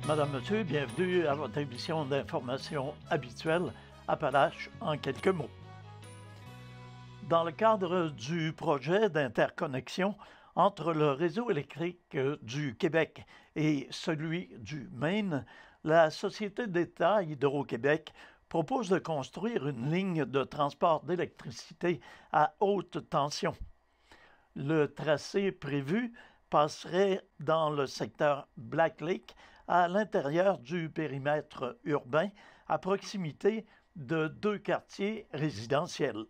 Madame, Monsieur, bienvenue à votre émission d'information habituelle, Appalaches en quelques mots. Dans le cadre du projet d'interconnexion entre le réseau électrique du Québec et celui du Maine, la Société d'État Hydro-Québec propose de construire une ligne de transport d'électricité à haute tension. Le tracé prévu passerait dans le secteur Black Lake, à l'intérieur du périmètre urbain, à proximité de deux quartiers résidentiels.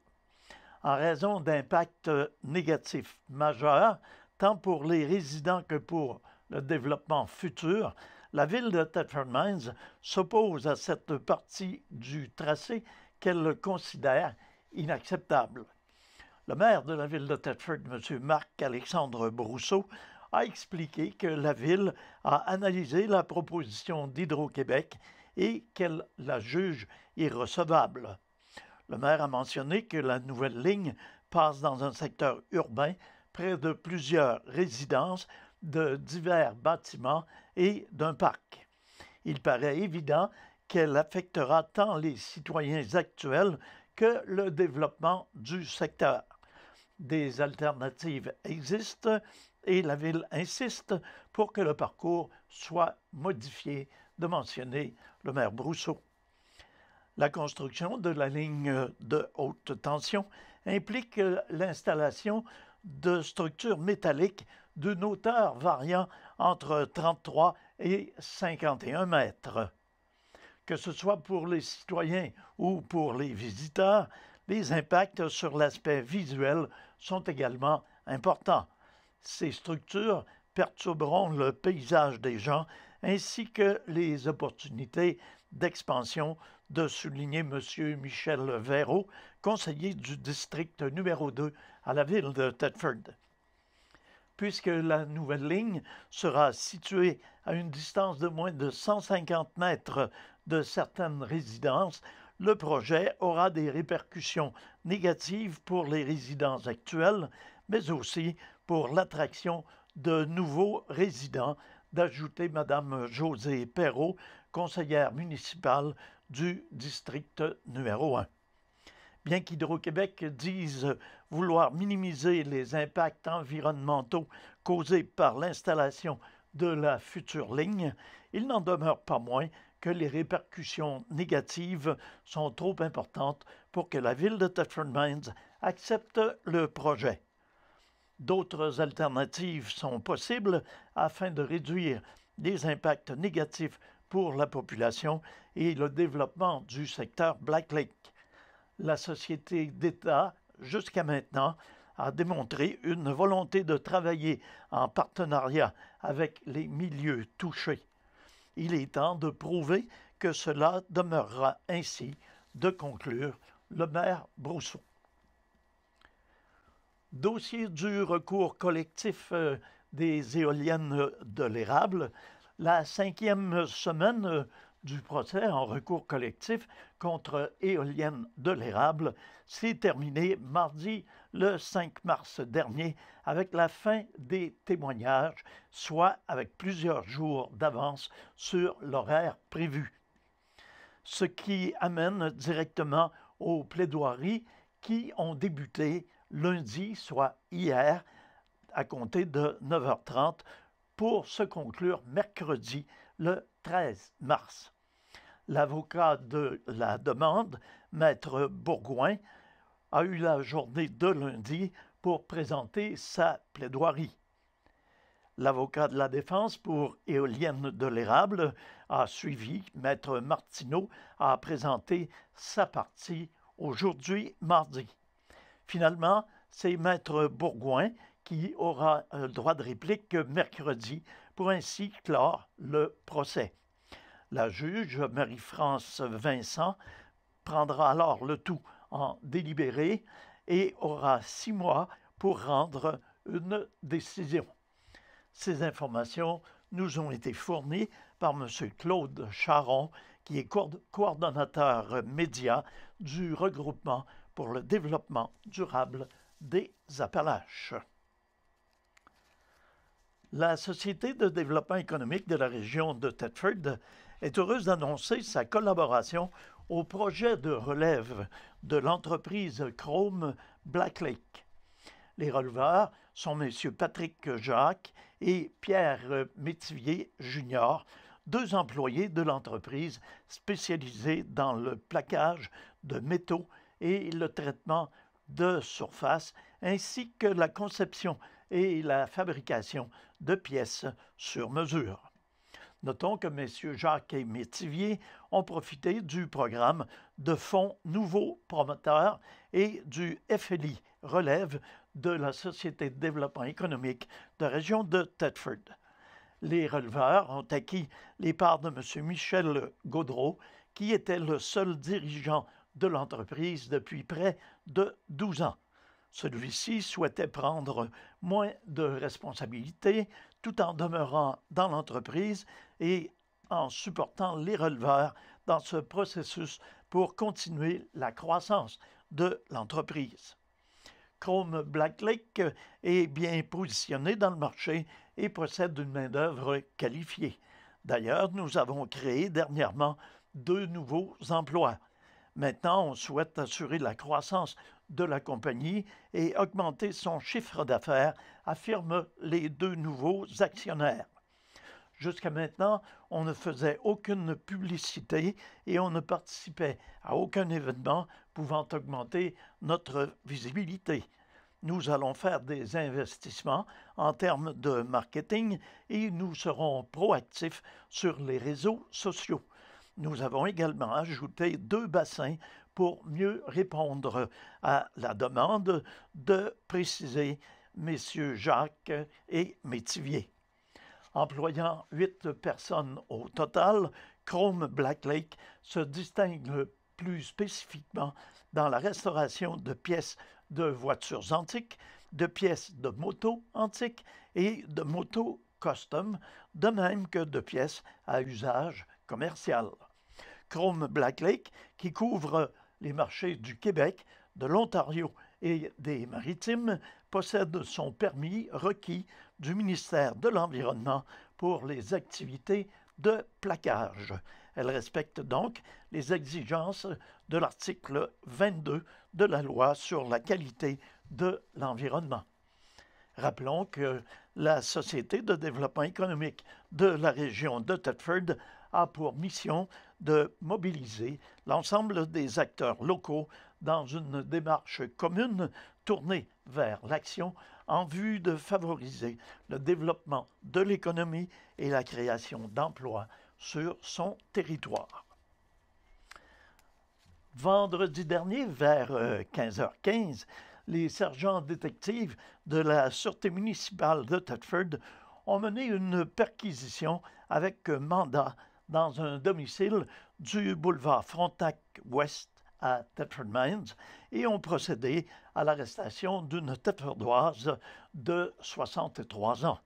En raison d'impacts négatifs majeurs, tant pour les résidents que pour le développement futur, la ville de Thetford Mines s'oppose à cette partie du tracé qu'elle considère inacceptable. Le maire de la ville de Thetford, M. Marc-Alexandre Brousseau, a expliqué que la ville a analysé la proposition d'Hydro-Québec et qu'elle la juge irrecevable. Le maire a mentionné que la nouvelle ligne passe dans un secteur urbain près de plusieurs résidences, de divers bâtiments et d'un parc. Il paraît évident qu'elle affectera tant les citoyens actuels que le développement du secteur. Des alternatives existent et la ville insiste pour que le parcours soit modifié, de mentionner le maire Brousseau. La construction de la ligne de haute tension implique l'installation de structures métalliques d'une hauteur variant entre 33 et 51 mètres. Que ce soit pour les citoyens ou pour les visiteurs, les impacts sur l'aspect visuel sont également importants. Ces structures perturberont le paysage des gens ainsi que les opportunités d'expansion, de souligner M. Michel Véraud, conseiller du district numéro 2 à la ville de Thetford. Puisque la nouvelle ligne sera située à une distance de moins de 150 mètres de certaines résidences, le projet aura des répercussions négatives pour les résidents actuels, mais aussi pour l'attraction de nouveaux résidents, d'ajouter Mme Josée Perrault, conseillère municipale du district numéro 1. Bien qu'Hydro-Québec dise vouloir minimiser les impacts environnementaux causés par l'installation de la future ligne, il n'en demeure pas moins que les répercussions négatives sont trop importantes pour que la ville de Thetford Mines accepte le projet. D'autres alternatives sont possibles afin de réduire les impacts négatifs pour la population et le développement du secteur Black Lake. La Société d'État, jusqu'à maintenant, a démontré une volonté de travailler en partenariat avec les milieux touchés. Il est temps de prouver que cela demeurera ainsi, de conclure le maire Brousseau. Dossier du recours collectif des éoliennes de l'érable, la 5e semaine du procès en recours collectif contre éoliennes de l'érable s'est terminée mardi le 5 mars dernier avec la fin des témoignages, soit avec plusieurs jours d'avance sur l'horaire prévu. Ce qui amène directement aux plaidoiries qui ont débuté lundi, soit hier, à compter de 9h30, pour se conclure mercredi, le 13 mars. L'avocat de la demande, Maître Bourgouin, a eu la journée de lundi pour présenter sa plaidoirie. L'avocat de la défense pour éoliennes de l'érable a suivi. Maître Martineau a présenté sa partie aujourd'hui, mardi. Finalement, c'est Maître Bourgouin qui aura le droit de réplique mercredi pour ainsi clore le procès. La juge, Marie-France Vincent, prendra alors le tout en délibéré et aura 6 mois pour rendre une décision. Ces informations nous ont été fournies par M. Claude Charon, qui est coordonnateur média du regroupement pour le développement durable des Appalaches. La Société de développement économique de la région de Thetford est heureuse d'annoncer sa collaboration au projet de relève de l'entreprise Chrome Black Lake. Les releveurs sont M. Patrick Jacques et Pierre Métivier Jr., deux employés de l'entreprise spécialisés dans le plaquage de métaux et le traitement de surface, ainsi que la conception et la fabrication de pièces sur mesure. Notons que M. Jacques et Métivier ont profité du programme de fonds nouveaux promoteurs et du FLI relève de la Société de développement économique de la région de Thetford. Les releveurs ont acquis les parts de M. Michel Gaudreau, qui était le seul dirigeant de l'entreprise depuis près de 12 ans. Celui-ci souhaitait prendre moins de responsabilités tout en demeurant dans l'entreprise et en supportant les releveurs dans ce processus pour continuer la croissance de l'entreprise. Chrome Black Lake est bien positionné dans le marché et possède une main-d'œuvre qualifiée. D'ailleurs, nous avons créé dernièrement 2 nouveaux emplois. Maintenant, on souhaite assurer la croissance de la compagnie et augmenter son chiffre d'affaires, affirment les 2 nouveaux actionnaires. Jusqu'à maintenant, on ne faisait aucune publicité et on ne participait à aucun événement pouvant augmenter notre visibilité. Nous allons faire des investissements en termes de marketing et nous serons proactifs sur les réseaux sociaux. Nous avons également ajouté 2 bassins pour mieux répondre à la demande de préciser messieurs Jacques et Métivier. Employant 8 personnes au total, Chrome Black Lake se distingue plus spécifiquement dans la restauration de pièces de voitures antiques, de pièces de motos antiques et de motos custom, de même que de pièces à usage commercial. Chrome Black Lake, qui couvre les marchés du Québec, de l'Ontario et des Maritimes, possède son permis requis du ministère de l'Environnement pour les activités de plaquage. Elle respecte donc les exigences de l'article 22 de la loi sur la qualité de l'environnement. Rappelons que la Société de développement économique de la région de Thetford a pour mission de mobiliser l'ensemble des acteurs locaux dans une démarche commune tournée vers l'action en vue de favoriser le développement de l'économie et la création d'emplois sur son territoire. Vendredi dernier, vers 15h15, les sergents détectives de la Sûreté municipale de Thetford ont mené une perquisition avec mandat dans un domicile du boulevard Frontenac-Ouest à Thetford Mines et ont procédé à l'arrestation d'une Thetfordoise de 63 ans.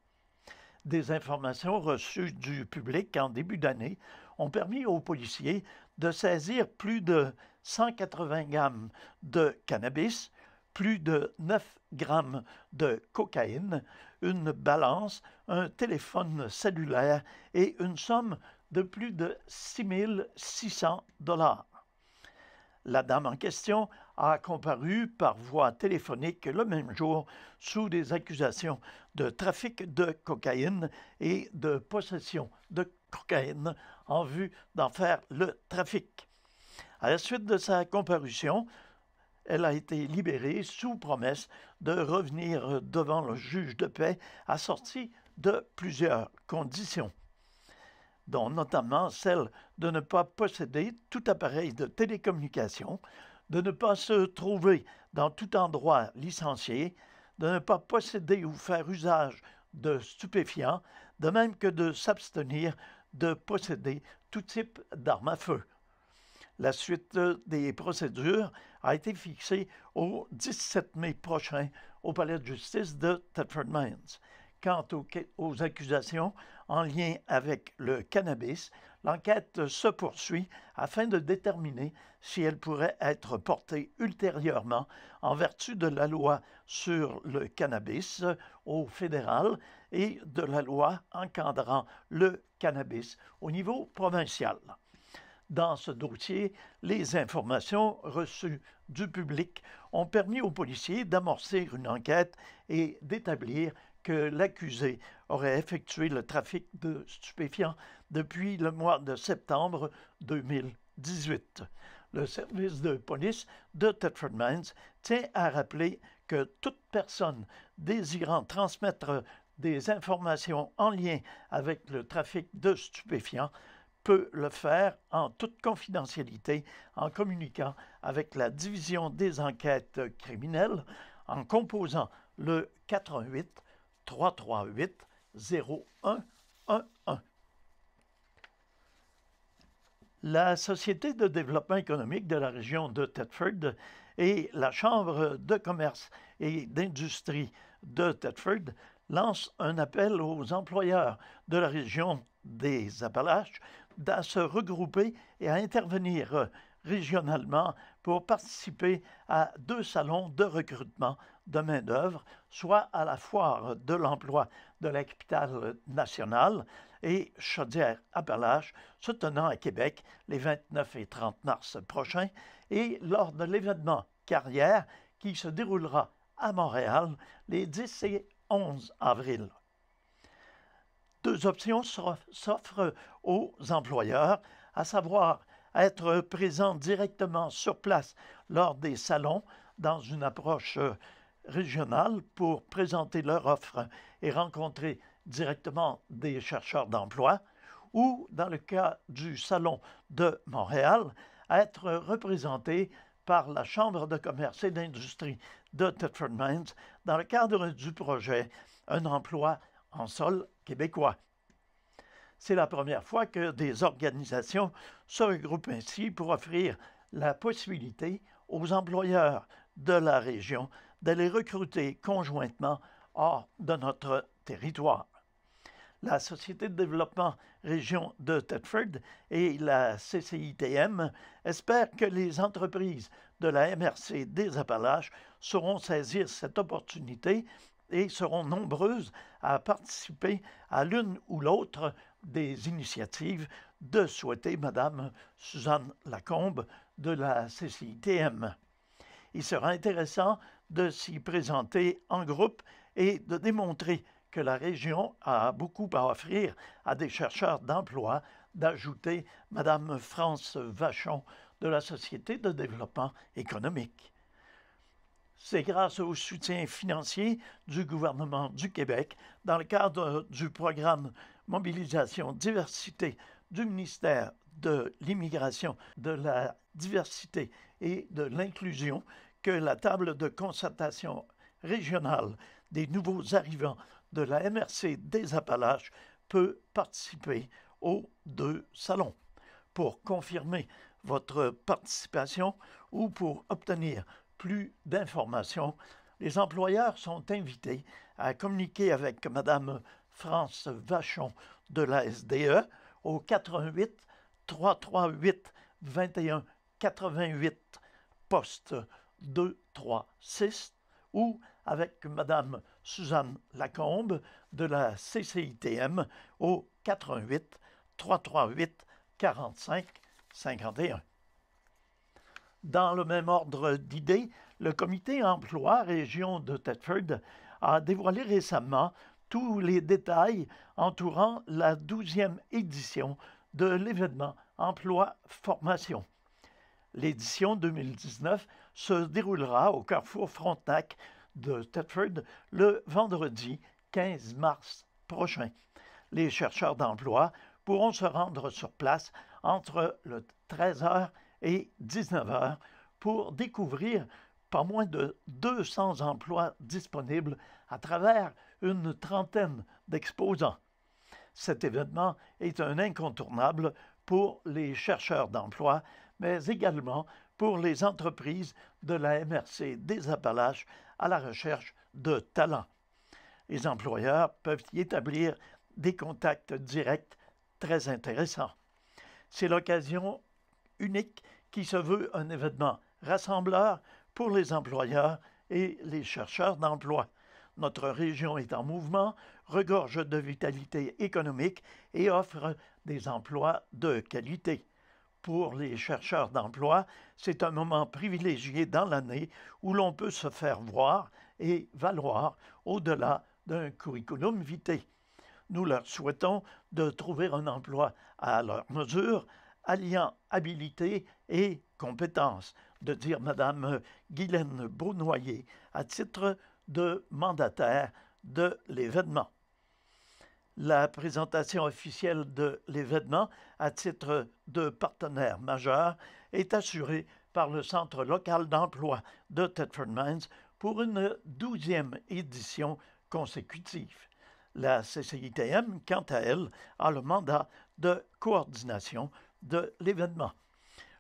Des informations reçues du public en début d'année ont permis aux policiers de saisir plus de 180 grammes de cannabis, plus de 9 grammes de cocaïne, une balance, un téléphone cellulaire et une somme de plus de 6 600 $. La dame en question a comparu par voie téléphonique le même jour sous des accusations de trafic de cocaïne et de possession de cocaïne en vue d'en faire le trafic. À la suite de sa comparution, elle a été libérée sous promesse de revenir devant le juge de paix assortie de plusieurs conditions, dont notamment celle de ne pas posséder tout appareil de télécommunication, de ne pas se trouver dans tout endroit licencié, de ne pas posséder ou faire usage de stupéfiants, de même que de s'abstenir de posséder tout type d'arme à feu. La suite des procédures a été fixée au 17 mai prochain au palais de justice de Thetford Mines. Quant aux accusations en lien avec le cannabis, l'enquête se poursuit afin de déterminer si elle pourrait être portée ultérieurement en vertu de la loi sur le cannabis au fédéral et de la loi encadrant le cannabis au niveau provincial. Dans ce dossier, les informations reçues du public ont permis aux policiers d'amorcer une enquête et d'établir que l'accusé aurait effectué le trafic de stupéfiants depuis le mois de septembre 2018. Le service de police de Thetford Mines tient à rappeler que toute personne désirant transmettre des informations en lien avec le trafic de stupéfiants peut le faire en toute confidentialité en communiquant avec la division des enquêtes criminelles en composant le 418 338 0111. La Société de développement économique de la région de Thetford et la Chambre de commerce et d'industrie de Thetford lancent un appel aux employeurs de la région des Appalaches à se regrouper et à intervenir régionalement pour participer à 2 salons de recrutement de main-d'œuvre, soit à la Foire de l'emploi de la capitale nationale et Chaudière-Appalaches, se tenant à Québec les 29 et 30 mars prochains, et lors de l'événement Carrière qui se déroulera à Montréal les 10 et 11 avril. 2 options s'offrent aux employeurs, à savoir être présents directement sur place lors des salons dans une approche régionale pour présenter leur offre et rencontrer directement des chercheurs d'emploi, ou, dans le cas du Salon de Montréal, être représentés par la Chambre de commerce et d'industrie de Thetford Mines dans le cadre du projet Un emploi en sol québécois. C'est la première fois que des organisations se regroupent ainsi pour offrir la possibilité aux employeurs de la région d'aller recruter conjointement hors de notre territoire. La Société de développement région de Thetford et la CCITM espèrent que les entreprises de la MRC des Appalaches sauront saisir cette opportunité et seront nombreuses à participer à l'une ou l'autre des initiatives de souhaiter Mme Suzanne Lacombe de la CCITM. Il sera intéressant de s'y présenter en groupe et de démontrer que la région a beaucoup à offrir à des chercheurs d'emploi, d'ajouter Mme France Vachon de la Société de développement économique. C'est grâce au soutien financier du gouvernement du Québec dans le cadre du programme Mobilisation Diversité du ministère de l'Immigration, de la Diversité et de l'Inclusion que la table de concertation régionale des nouveaux arrivants de la MRC des Appalaches peut participer aux 2 salons. Pour confirmer votre participation ou pour obtenir plus d'informations, les employeurs sont invités à communiquer avec Mme France Vachon de la SDE au 418 338 21 88 poste 236 ou avec Mme Suzanne Lacombe de la CCITM au 418 338 45 51. Dans le même ordre d'idées, le comité emploi région de Thetford a dévoilé récemment tous les détails entourant la 12e édition de l'événement Emploi-Formation. L'édition 2019 se déroulera au Carrefour Frontenac de Thetford le vendredi 15 mars prochain. Les chercheurs d'emploi pourront se rendre sur place entre le 13h et 19h pour découvrir pas moins de 200 emplois disponibles à travers une trentaine d'exposants. Cet événement est un incontournable pour les chercheurs d'emploi, mais également pour les entreprises de la MRC des Appalaches à la recherche de talents. Les employeurs peuvent y établir des contacts directs très intéressants. C'est l'occasion unique qui se veut un événement rassembleur pour les employeurs et les chercheurs d'emploi. Notre région est en mouvement, regorge de vitalité économique et offre des emplois de qualité. Pour les chercheurs d'emploi, c'est un moment privilégié dans l'année où l'on peut se faire voir et valoir au-delà d'un curriculum vitae. Nous leur souhaitons de trouver un emploi à leur mesure, alliant habilité et compétences, de dire Mme Guylaine Beaunoyer à titre de mandataire de l'événement. La présentation officielle de l'événement à titre de partenaire majeur est assurée par le Centre local d'emploi de Thetford Mines pour une 12e édition consécutive. La CCITM, quant à elle, a le mandat de coordination de l'événement.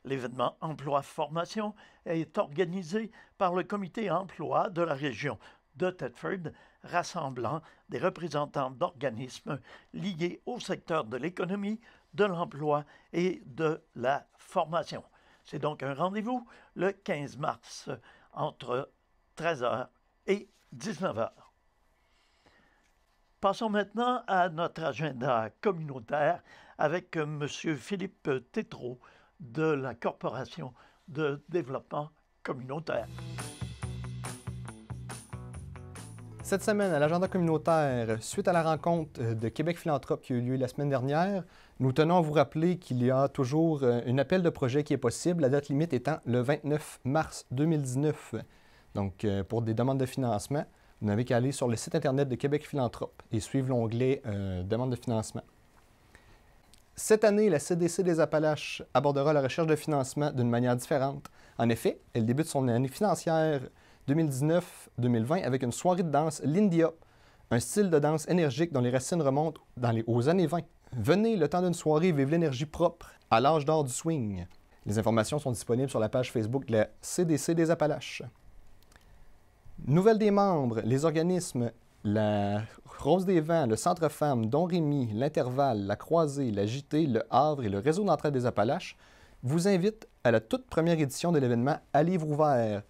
L'événement Emploi-Formation est organisé par le comité emploi de la région de Thetford, rassemblant des représentants d'organismes liés au secteur de l'économie, de l'emploi et de la formation. C'est donc un rendez-vous le 15 mars entre 13h et 19h. Passons maintenant à notre agenda communautaire avec M. Philippe Tétrault de la Corporation de développement communautaire. Cette semaine, à l'agenda communautaire, suite à la rencontre de Québec Philanthrope qui a eu lieu la semaine dernière, nous tenons à vous rappeler qu'il y a toujours un appel de projet qui est possible, la date limite étant le 29 mars 2019. Donc, pour des demandes de financement, vous n'avez qu'à aller sur le site Internet de Québec Philanthrope et suivre l'onglet Demande de financement. Cette année, la CDC des Appalaches abordera la recherche de financement d'une manière différente. En effet, elle débute son année financière 2019-2020 avec une soirée de danse Lindy Hop, un style de danse énergique dont les racines remontent aux années 20. Venez, le temps d'une soirée, vivre l'énergie propre à l'âge d'or du swing. Les informations sont disponibles sur la page Facebook de la CDC des Appalaches. Nouvelle des membres, les organismes la Rose des Vents, le Centre Femmes, Don Rémy, l'Intervalle, la Croisée, la JT, le Havre et le Réseau d'entraide des Appalaches vous invitent à la toute première édition de l'événement À livre ouvert,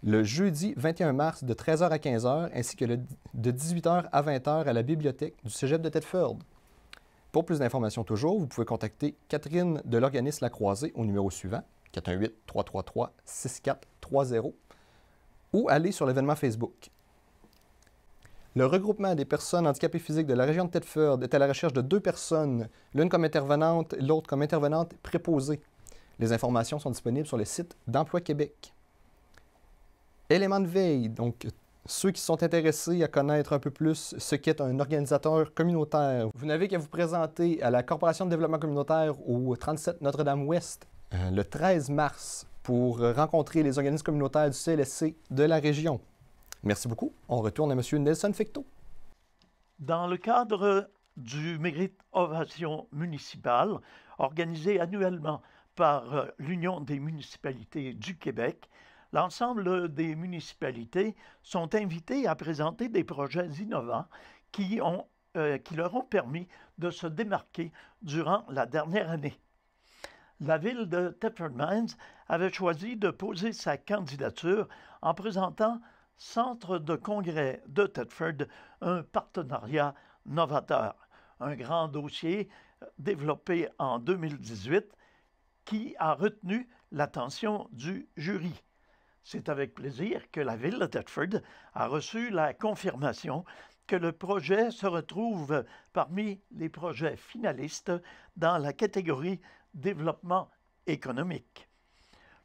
le jeudi 21 mars de 13h à 15h, ainsi que de 18h à 20h à la bibliothèque du Cégep de Thetford. Pour plus d'informations toujours, vous pouvez contacter Catherine de l'organisme La Croisée au numéro suivant, 418-333-6430, ou aller sur l'événement Facebook. Le regroupement des personnes handicapées physiques de la région de Thetford est à la recherche de 2 personnes, l'une comme intervenante, l'autre comme intervenante préposée. Les informations sont disponibles sur le site d'Emploi Québec. Éléments de veille, donc ceux qui sont intéressés à connaître un peu plus ce qu'est un organisateur communautaire. Vous n'avez qu'à vous présenter à la Corporation de développement communautaire au 37 Notre-Dame-Ouest le 13 mars pour rencontrer les organismes communautaires du CLSC de la région. Merci beaucoup. On retourne à M. Nelson Fecteau. Dans le cadre du Mérite Ovation municipale, organisé annuellement par l'Union des municipalités du Québec, l'ensemble des municipalités sont invitées à présenter des projets innovants qui leur ont permis de se démarquer durant la dernière année. La ville de Thetford Mines avait choisi de poser sa candidature en présentant Centre de congrès de Thetford, un partenariat novateur, un grand dossier développé en 2018 qui a retenu l'attention du jury. C'est avec plaisir que la ville de Thetford a reçu la confirmation que le projet se retrouve parmi les projets finalistes dans la catégorie développement économique.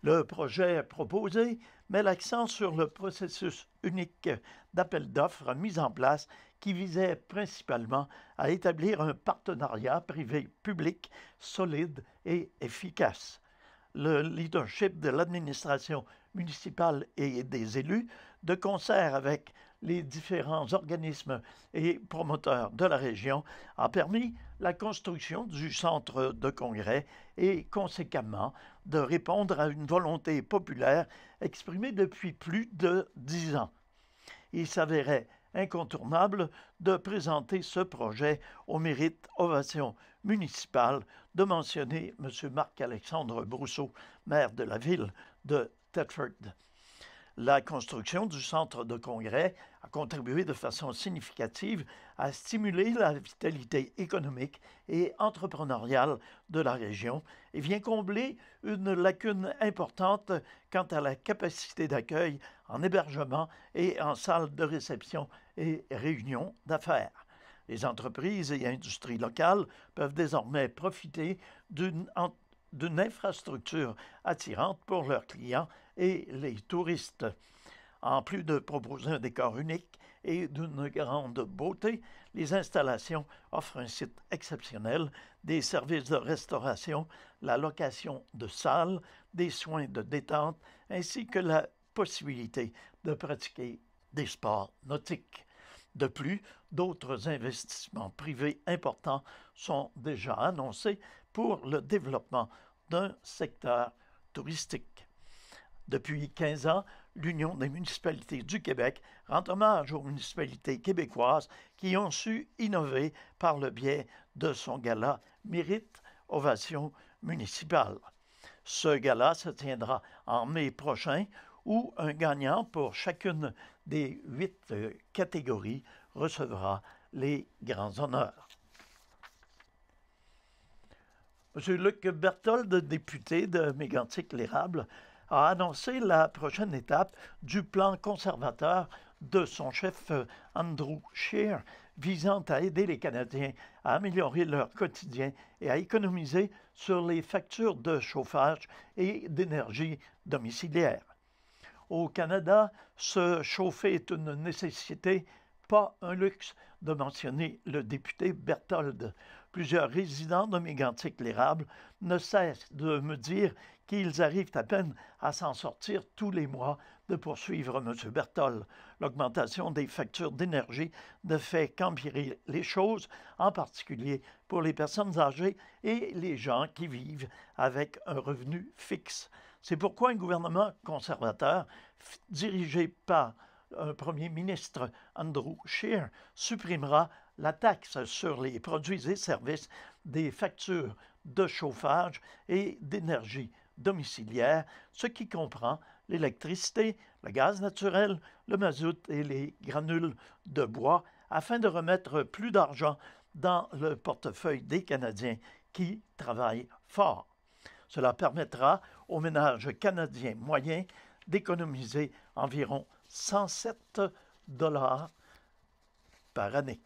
Le projet proposé met l'accent sur le processus unique d'appel d'offres mis en place qui visait principalement à établir un partenariat privé-public solide et efficace. Le leadership de l'administration municipale et des élus, de concert avec les différents organismes et promoteurs de la région, a permis la construction du centre de congrès et, conséquemment, de répondre à une volonté populaire exprimée depuis plus de 10 ans. Il s'avérait incontournable de présenter ce projet au mérite ovation municipale de mentionner M. Marc-Alexandre Brousseau, maire de la ville de Thetford. La construction du centre de congrès a contribué de façon significative à stimuler la vitalité économique et entrepreneuriale de la région et vient combler une lacune importante quant à la capacité d'accueil en hébergement et en salle de réception et réunion d'affaires. Les entreprises et industries locales peuvent désormais profiter d'une infrastructure attirante pour leurs clients et les touristes. En plus de proposer un décor unique et d'une grande beauté, les installations offrent un site exceptionnel, des services de restauration, la location de salles, des soins de détente, ainsi que la possibilité de pratiquer des sports nautiques. De plus, d'autres investissements privés importants sont déjà annoncés pour le développement d'un secteur touristique. Depuis 15 ans, l'Union des municipalités du Québec rend hommage aux municipalités québécoises qui ont su innover par le biais de son gala Mérite Ovation municipale. Ce gala se tiendra en mai prochain où un gagnant pour chacune des 8 catégories recevra les grands honneurs. M. Luc Berthold, député de Mégantic-l'Érable, a annoncé la prochaine étape du plan conservateur de son chef Andrew Scheer visant à aider les Canadiens à améliorer leur quotidien et à économiser sur les factures de chauffage et d'énergie domiciliaire. Au Canada, se chauffer est une nécessité, pas un luxe, de mentionner le député Berthold. Plusieurs résidents de Mégantic-l'Érable ne cessent de me dire qu'ils arrivent à peine à s'en sortir tous les mois, de poursuivre M. Berthold. L'augmentation des factures d'énergie ne fait qu'empirer les choses, en particulier pour les personnes âgées et les gens qui vivent avec un revenu fixe. C'est pourquoi un gouvernement conservateur, dirigé par un premier ministre, Andrew Scheer, supprimera la taxe sur les produits et services des factures de chauffage et d'énergie domiciliaire, ce qui comprend l'électricité, le gaz naturel, le mazout et les granules de bois, afin de remettre plus d'argent dans le portefeuille des Canadiens qui travaillent fort. Cela permettra aux ménages canadiens moyens d'économiser environ 107 $ par année.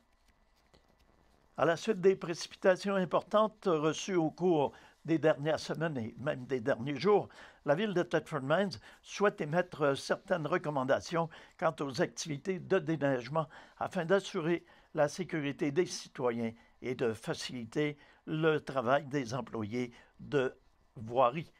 À la suite des précipitations importantes reçues au cours des dernières semaines et même des derniers jours, la ville de Thetford Mines souhaite émettre certaines recommandations quant aux activités de déneigement afin d'assurer la sécurité des citoyens et de faciliter le travail des employés de voirie.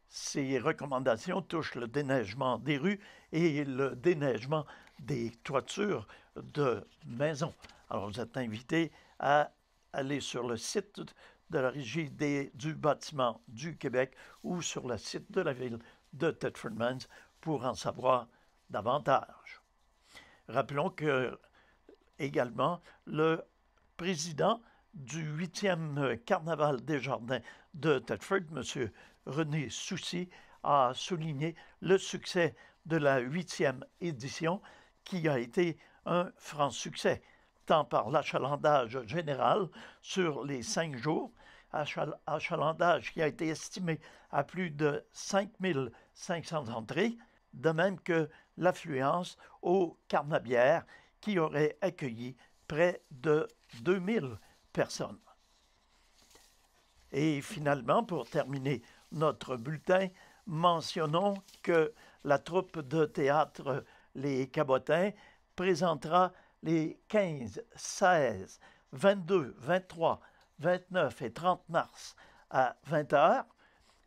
Ces recommandations touchent le déneigement des rues et le déneigement des toitures de maisons. Alors, vous êtes invités à aller sur le site de la Régie du bâtiment du Québec ou sur le site de la ville de Thetford Mines pour en savoir davantage. Rappelons que, également, le président du 8e Carnaval des Jardins de Thetford, M. René Soucy, a souligné le succès de la 8e édition qui a été un franc succès, tant par l'achalandage général sur les 5 jours, achalandage qui a été estimé à plus de 5 500 entrées, de même que l'affluence au Carnabière qui aurait accueilli près de 2000 personnes. Et finalement, pour terminer notre bulletin, mentionnons que la troupe de théâtre Les Cabotins présentera les 15, 16, 22, 23, 29 et 30 mars à 20h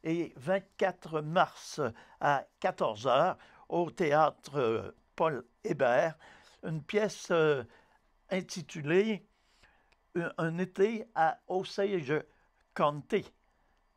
et 24 mars à 14h au théâtre Paul Hébert, une pièce intitulée Un été à Osage County,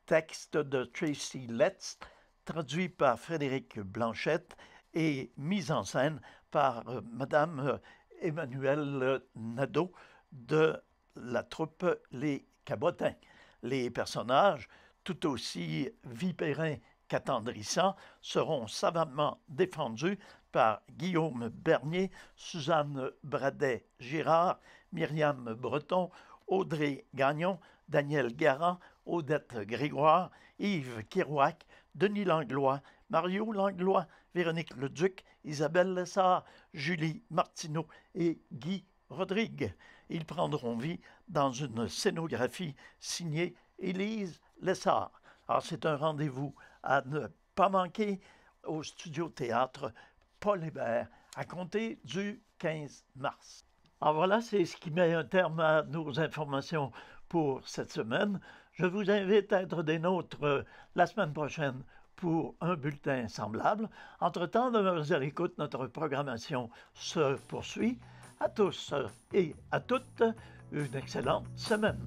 texte de Tracy Letts, traduit par Frédéric Blanchette et mise en scène par Madame Emmanuel Nadeau de la troupe Les Cabotins. Les personnages, tout aussi vipérins qu'attendrissants, seront savamment défendus par Guillaume Bernier, Suzanne Bradet-Girard, Myriam Breton, Audrey Gagnon, Daniel Garand, Odette Grégoire, Yves Kerouac, Denis Langlois, Mario Langlois, Véronique Leduc, Isabelle Lessard, Julie Martineau et Guy Rodrigue. Ils prendront vie dans une scénographie signée Élise Lessard. Alors, c'est un rendez-vous à ne pas manquer au Studio Théâtre Paul Hébert à compter du 15 mars. Alors voilà, c'est ce qui met un terme à nos informations pour cette semaine. Je vous invite à être des nôtres la semaine prochaine pour un bulletin semblable. Entre-temps, demeurez à l'écoute, notre programmation se poursuit. À tous et à toutes, une excellente semaine.